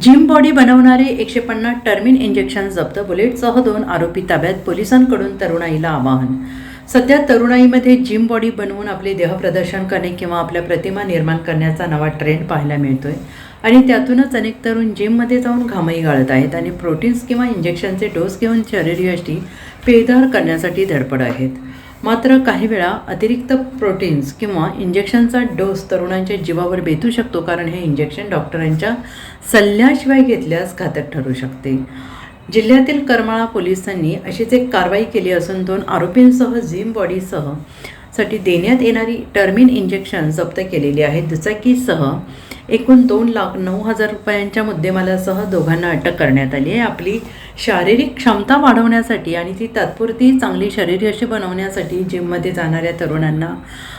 Gym body बनवणारे 150 टर्मिन injection जप्त, बुलेटसह 2 आरोपी ताब्यात, पोलिसांकडून तरुणाईला आवाहन। सध्या तरुणाईमध्ये जिम बॉडी बनवून आपले देहप्रदर्शन करणे किंवा आपल्या प्रतिमा निर्माण करण्याचा नवा ट्रेंड पाहायला मिळतोय आणि त्यातूनच अनेक तरुण जिममध्ये जाऊन घामही गाळत आहेत आणि प्रोटीन्स किंवा इंजेक्शनचे डोस घेऊन शरीरयष्टी पेदार करण्यासाठी धडपड आहेत। मात्र काही वेळा अतिरिक्त प्रोटीन्स किंवा इंजेक्शनचा डोस तरुणांच्या जीवावर बेतू शकतो, कारण हे इंजेक्शन डॉक्टरांच्या सल्ल्याशिवाय घेतल्यास घातक ठरू शकते। जिल्ह्यातील करमाळा पोलिसांनी अशीच एक कारवाई केली असून 2 आरोपींसह जिम बॉडीसह साठी देण्यात येणारी टर्मिन इंजेक्शन जप्त केलेली आहेत। दुचाकीसह एकूण 2,09,000 रुपयांच्या मुद्देमालासह दोघांना अटक करण्यात आली आहे। आपली शारीरिक क्षमता वाढवण्यासाठी आणि ती तात्पुरती चांगली शरीरयष्टी बनवण्यासाठी जिममध्ये जाणाऱ्या तरुणांना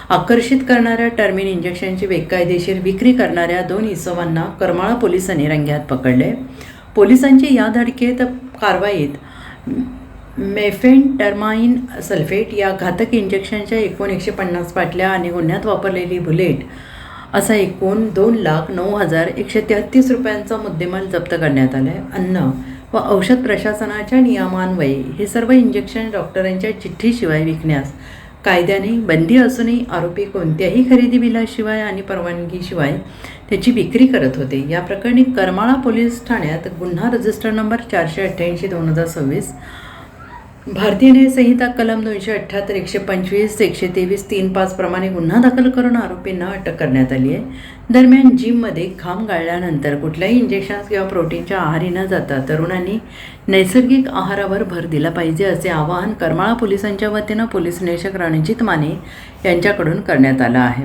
आकर्षित करणाऱ्या टर्मिन इंजेक्शनची बेकायदेशीर विक्री करणाऱ्या 2 इसमांना करमाळा पोलिसांनी रंगेहात पकडले। पोलिसांची या धडकेत कारवाईत मेफेंटरमाइन सल्फेट या घातक इंजेक्शनच्या एकूण 150 बाटल्या आणि गुन्ह्यात वापरलेली बुलेट असा एकूण 2,09,133 रुपयांचा मुद्देमाल जप्त करण्यात आला आहे। अन्न व औषध प्रशासनाच्या नियमान्वये हे सर्व इंजेक्शन डॉक्टरांच्या चिठ्ठीशिवाय विकण्यास कायद्याने बंदी असूनही आरोपी कोणत्याही खरेदी बिलाशिवाय आणि परवानगीशिवाय त्याची विक्री करत होते। या प्रकरणी करमाळा पोलीस ठाण्यात गुन्हा रजिस्टर नंबर 488/2026, भारतीय न्याय संहिता कलम 278, 125, 123, 35 प्रमाणे गुन्हा दाखल करून आरोपींना अटक करण्यात आली आहे। दरम्यान जिममध्ये घाम गाळल्यानंतर कुठल्याही इंजेक्शन्स किंवा प्रोटीनच्या आहारी न जाता तरुणांनी नैसर्गिक आहारावर भर दिला पाहिजे, असे आवाहन करमाळा पोलिसांच्या वतीनं पोलीस निरीक्षक रणजित माने यांच्याकडून करण्यात आलं आहे।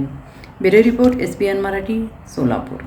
Bureau report, SPN Marathi, Solapur.